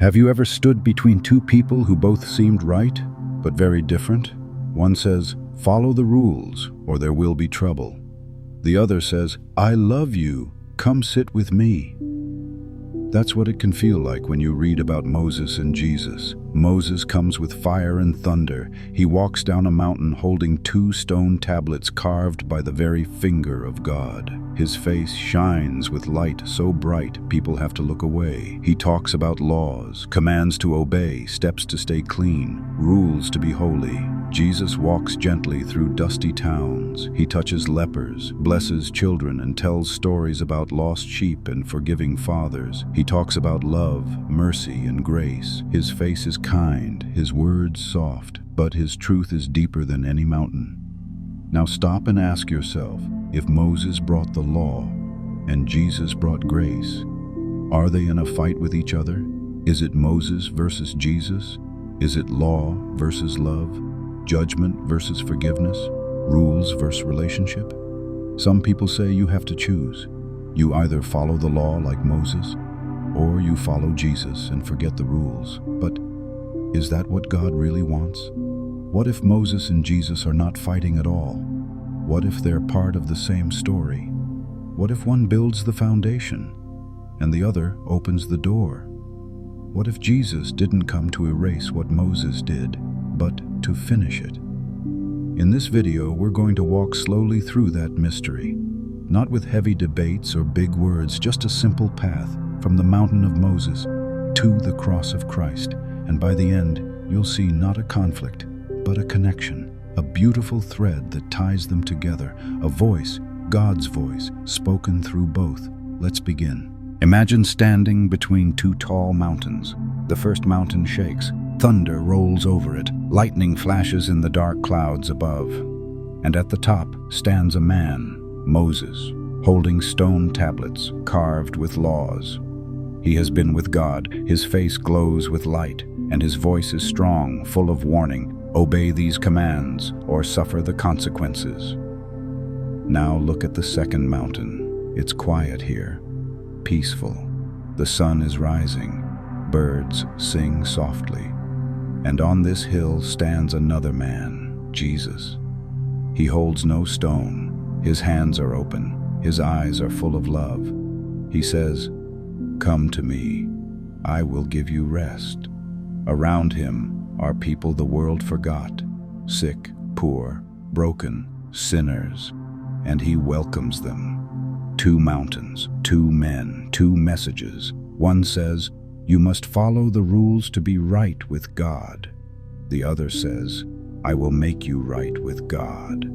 Have you ever stood between two people who both seemed right, but very different? One says, "Follow the rules, or there will be trouble." The other says, "I love you, come sit with me." That's what it can feel like when you read about Moses and Jesus. Moses comes with fire and thunder. He walks down a mountain holding 2 stone tablets carved by the very finger of God. His face shines with light so bright people have to look away. He talks about laws, commands to obey, steps to stay clean, rules to be holy. Jesus walks gently through dusty towns. He touches lepers, blesses children, and tells stories about lost sheep and forgiving fathers. He talks about love, mercy, and grace. His face is kind, his words soft, but his truth is deeper than any mountain. Now stop and ask yourself, if Moses brought the law and Jesus brought grace, are they in a fight with each other? Is it Moses versus Jesus? Is it law versus love? Judgment versus forgiveness? Rules versus relationship? Some people say you have to choose. You either follow the law like Moses, or you follow Jesus and forget the rules. But is that what God really wants? What if Moses and Jesus are not fighting at all? What if they're part of the same story? What if one builds the foundation and the other opens the door? What if Jesus didn't come to erase what Moses did, but to finish it? In this video, we're going to walk slowly through that mystery, not with heavy debates or big words, just a simple path from the mountain of Moses to the cross of Christ. And by the end, you'll see not a conflict, but a connection, a beautiful thread that ties them together, a voice, God's voice, spoken through both. Let's begin. Imagine standing between 2 tall mountains. The first mountain shakes. Thunder rolls over it. Lightning flashes in the dark clouds above. And at the top stands a man, Moses, holding stone tablets carved with laws. He has been with God. His face glows with light, and his voice is strong, full of warning. Obey these commands, or suffer the consequences. Now look at the second mountain. It's quiet here, peaceful. The sun is rising. Birds sing softly. And on this hill stands another man, Jesus. He holds no stone. His hands are open. His eyes are full of love. He says, "Come to me. I will give you rest." Around him are people the world forgot, sick, poor, broken, sinners, and he welcomes them. 2 mountains, 2 men, 2 messages. One says, "You must follow the rules to be right with God." The other says, "I will make you right with God."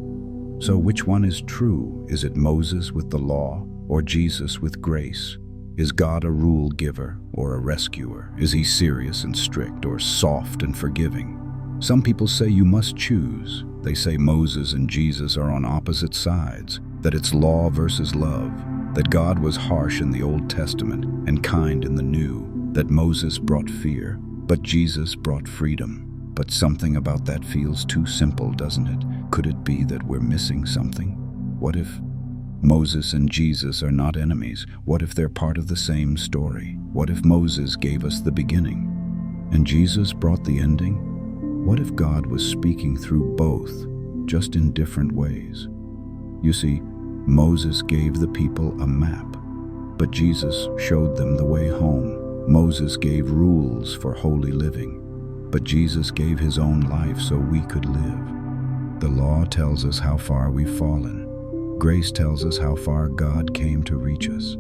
So which one is true? Is it Moses with the law, or Jesus with grace? Is God a rule giver or a rescuer? Is he serious and strict, or soft and forgiving? Some people say you must choose. They say Moses and Jesus are on opposite sides, that it's law versus love, that God was harsh in the Old Testament and kind in the New, that Moses brought fear, but Jesus brought freedom. But something about that feels too simple, doesn't it? Could it be that we're missing something? What if Moses and Jesus are not enemies? What if they're part of the same story? What if Moses gave us the beginning and Jesus brought the ending? What if God was speaking through both, just in different ways? You see, Moses gave the people a map, but Jesus showed them the way home. Moses gave rules for holy living, but Jesus gave his own life so we could live. The law tells us how far we've fallen. Grace tells us how far God came to reach us.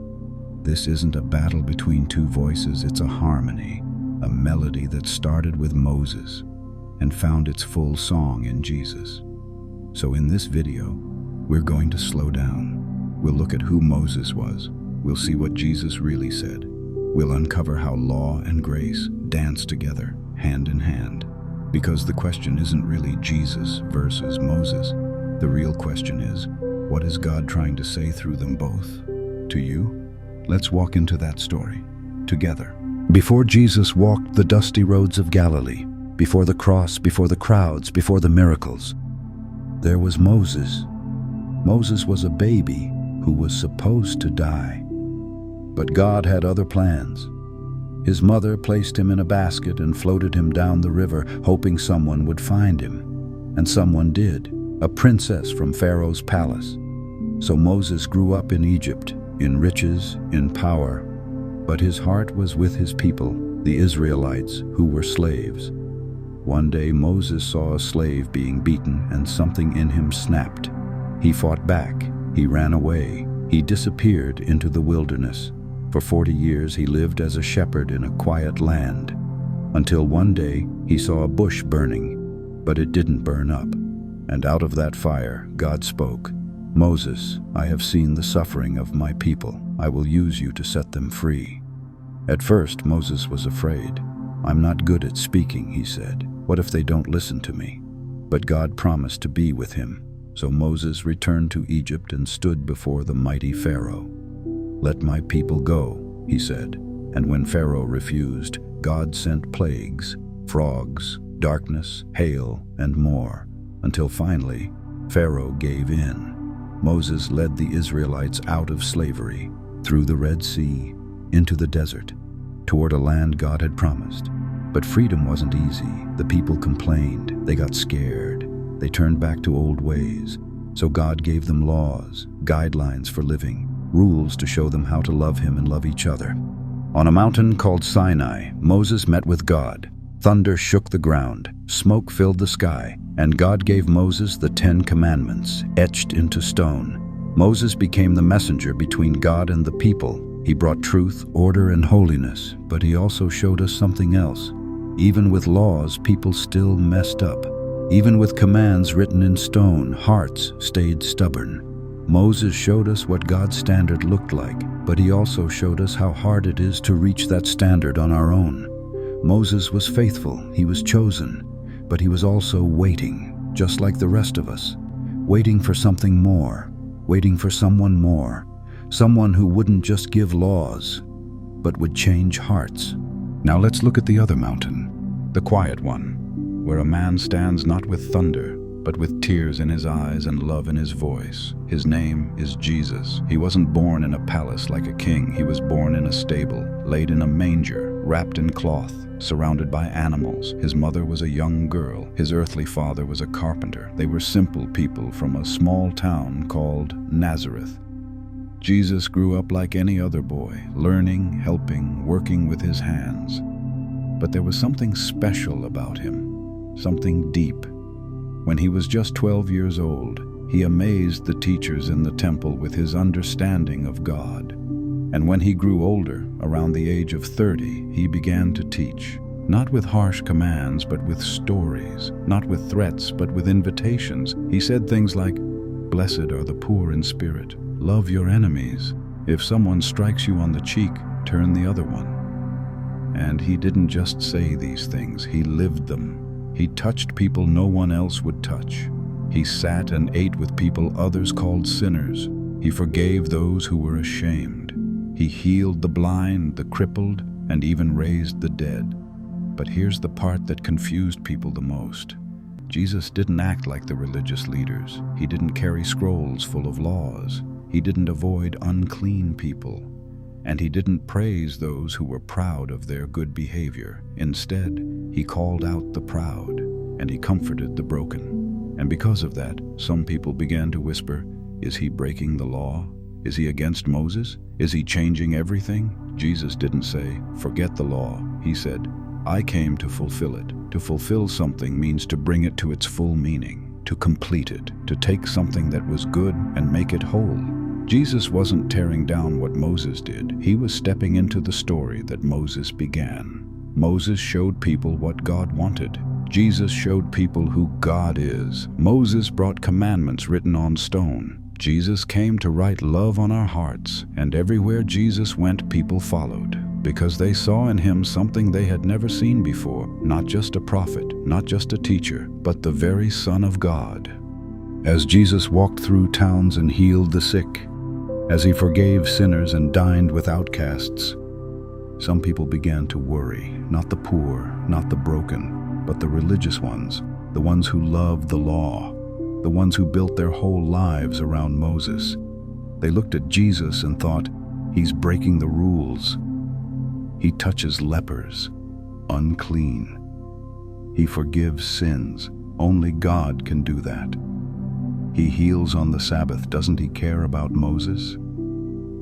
This isn't a battle between 2 voices, it's a harmony, a melody that started with Moses and found its full song in Jesus. So in this video, we're going to slow down. We'll look at who Moses was. We'll see what Jesus really said. We'll uncover how law and grace dance together, hand in hand. Because the question isn't really Jesus versus Moses. The real question is, what is God trying to say through them both? To you? Let's walk into that story together. Before Jesus walked the dusty roads of Galilee, before the cross, before the crowds, before the miracles, there was Moses. Moses was a baby who was supposed to die. But God had other plans. His mother placed him in a basket and floated him down the river, hoping someone would find him. And someone did, a princess from Pharaoh's palace. So Moses grew up in Egypt, in riches, in power. But his heart was with his people, the Israelites, who were slaves. One day Moses saw a slave being beaten, and something in him snapped. He fought back, he ran away, he disappeared into the wilderness. For 40 years he lived as a shepherd in a quiet land, until one day he saw a bush burning, but it didn't burn up. And out of that fire, God spoke, "Moses, I have seen the suffering of my people. I will use you to set them free." At first, Moses was afraid. "I'm not good at speaking," he said. "What if they don't listen to me?" But God promised to be with him. So Moses returned to Egypt and stood before the mighty Pharaoh. "Let my people go," he said. And when Pharaoh refused, God sent plagues, frogs, darkness, hail, and more, until finally Pharaoh gave in. Moses led the Israelites out of slavery, through the Red Sea, into the desert, toward a land God had promised. But freedom wasn't easy. The people complained, they got scared, they turned back to old ways. So God gave them laws, guidelines for living, rules to show them how to love Him and love each other. On a mountain called Sinai, Moses met with God. Thunder shook the ground, smoke filled the sky, and God gave Moses the 10 Commandments, etched into stone. Moses became the messenger between God and the people. He brought truth, order, and holiness, but he also showed us something else. Even with laws, people still messed up. Even with commands written in stone, hearts stayed stubborn. Moses showed us what God's standard looked like, but he also showed us how hard it is to reach that standard on our own. Moses was faithful, he was chosen, but he was also waiting, just like the rest of us, waiting for something more, waiting for someone more, someone who wouldn't just give laws, but would change hearts. Now let's look at the other mountain, the quiet one, where a man stands not with thunder, but with tears in his eyes and love in his voice. His name is Jesus. He wasn't born in a palace like a king. He was born in a stable, laid in a manger, wrapped in cloth, surrounded by animals. His mother was a young girl. His earthly father was a carpenter. They were simple people from a small town called Nazareth. Jesus grew up like any other boy, learning, helping, working with his hands. But there was something special about him, something deep. When he was just 12 years old, he amazed the teachers in the temple with his understanding of God. And when he grew older, around the age of 30, he began to teach, not with harsh commands, but with stories, not with threats, but with invitations. He said things like, "Blessed are the poor in spirit. Love your enemies. If someone strikes you on the cheek, turn the other one." And he didn't just say these things, he lived them. He touched people no one else would touch. He sat and ate with people others called sinners. He forgave those who were ashamed. He healed the blind, the crippled, and even raised the dead. But here's the part that confused people the most. Jesus didn't act like the religious leaders. He didn't carry scrolls full of laws. He didn't avoid unclean people. And he didn't praise those who were proud of their good behavior. Instead, he called out the proud, and he comforted the broken. And because of that, some people began to whisper, "Is he breaking the law? Is he against Moses? Is he changing everything?" Jesus didn't say, "Forget the law." He said, "I came to fulfill it." To fulfill something means to bring it to its full meaning, to complete it, to take something that was good and make it whole. Jesus wasn't tearing down what Moses did. He was stepping into the story that Moses began. Moses showed people what God wanted. Jesus showed people who God is. Moses brought commandments written on stone. Jesus came to write love on our hearts, and everywhere Jesus went, people followed, because they saw in him something they had never seen before, not just a prophet, not just a teacher, but the very Son of God. As Jesus walked through towns and healed the sick, as he forgave sinners and dined with outcasts, some people began to worry, not the poor, not the broken, but the religious ones, the ones who loved the law, the ones who built their whole lives around Moses. They looked at Jesus and thought, "He's breaking the rules." He touches lepers, unclean. He forgives sins. Only God can do that. He heals on the Sabbath. Doesn't he care about Moses?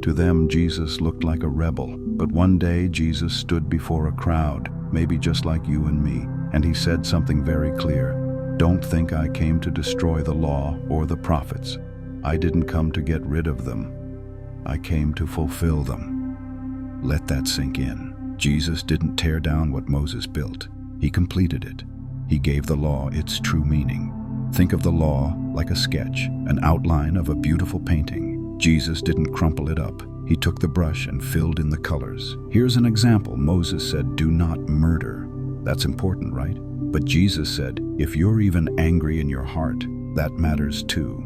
To them, Jesus looked like a rebel, but one day Jesus stood before a crowd, maybe just like you and me, and he said something very clear. Don't think I came to destroy the law or the prophets. I didn't come to get rid of them. I came to fulfill them. Let that sink in. Jesus didn't tear down what Moses built. He completed it. He gave the law its true meaning. Think of the law like a sketch, an outline of a beautiful painting. Jesus didn't crumple it up. He took the brush and filled in the colors. Here's an example. Moses said, do not murder. That's important, right? But Jesus said, if you're even angry in your heart, that matters too.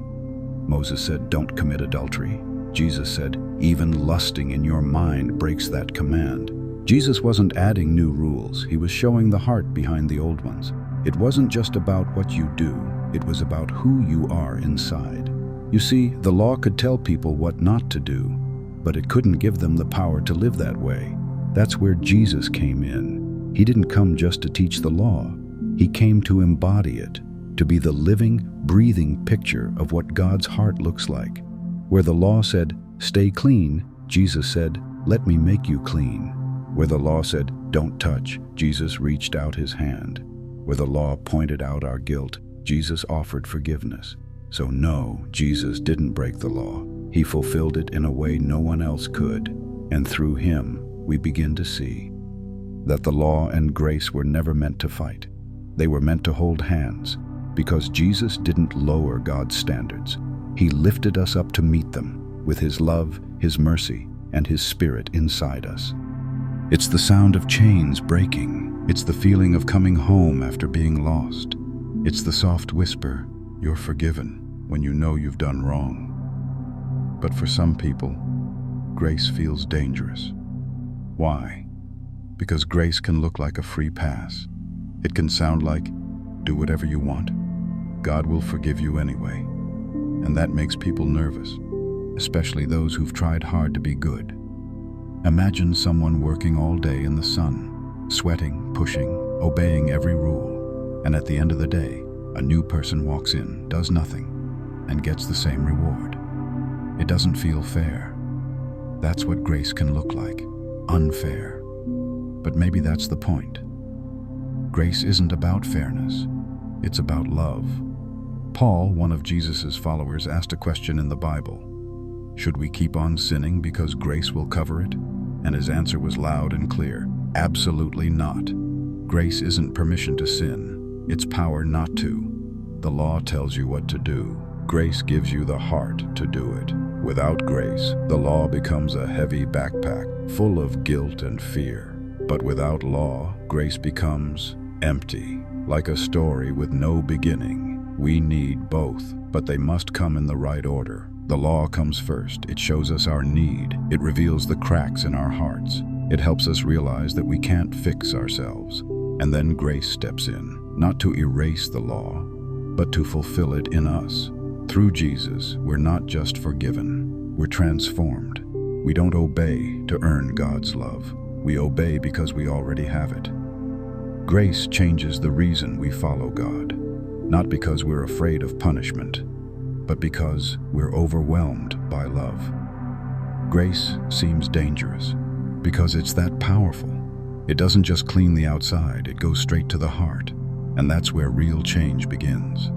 Moses said, don't commit adultery. Jesus said, even lusting in your mind breaks that command. Jesus wasn't adding new rules. He was showing the heart behind the old ones. It wasn't just about what you do. It was about who you are inside. You see, the law could tell people what not to do, but it couldn't give them the power to live that way. That's where Jesus came in. He didn't come just to teach the law. He came to embody it, to be the living, breathing picture of what God's heart looks like. Where the law said, stay clean, Jesus said, let me make you clean. Where the law said, don't touch, Jesus reached out his hand. Where the law pointed out our guilt, Jesus offered forgiveness. So no, Jesus didn't break the law. He fulfilled it in a way no one else could. And through him, we begin to see that the law and grace were never meant to fight. They were meant to hold hands, because Jesus didn't lower God's standards. He lifted us up to meet them with his love, his mercy, and his spirit inside us. It's the sound of chains breaking. It's the feeling of coming home after being lost. It's the soft whisper, you're forgiven, when you know you've done wrong. But for some people, grace feels dangerous. Why? Because grace can look like a free pass. It can sound like, do whatever you want. God will forgive you anyway. And that makes people nervous, especially those who've tried hard to be good. Imagine someone working all day in the sun, sweating, pushing, obeying every rule, and at the end of the day, a new person walks in, does nothing, and gets the same reward. It doesn't feel fair. That's what grace can look like, unfair. But maybe that's the point. Grace isn't about fairness, it's about love. Paul, one of Jesus' followers, asked a question in the Bible. Should we keep on sinning because grace will cover it? And his answer was loud and clear. Absolutely not. Grace isn't permission to sin. It's power not to. The law tells you what to do. Grace gives you the heart to do it. Without grace, the law becomes a heavy backpack full of guilt and fear. But without law, grace becomes empty, like a story with no beginning. We need both, but they must come in the right order. The law comes first. It shows us our need. It reveals the cracks in our hearts. It helps us realize that we can't fix ourselves. And then grace steps in, not to erase the law, but to fulfill it in us. Through Jesus, we're not just forgiven, we're transformed. We don't obey to earn God's love. We obey because we already have it. Grace changes the reason we follow God, not because we're afraid of punishment, but because we're overwhelmed by love. Grace seems dangerous because it's that powerful. It doesn't just clean the outside, it goes straight to the heart, and that's where real change begins.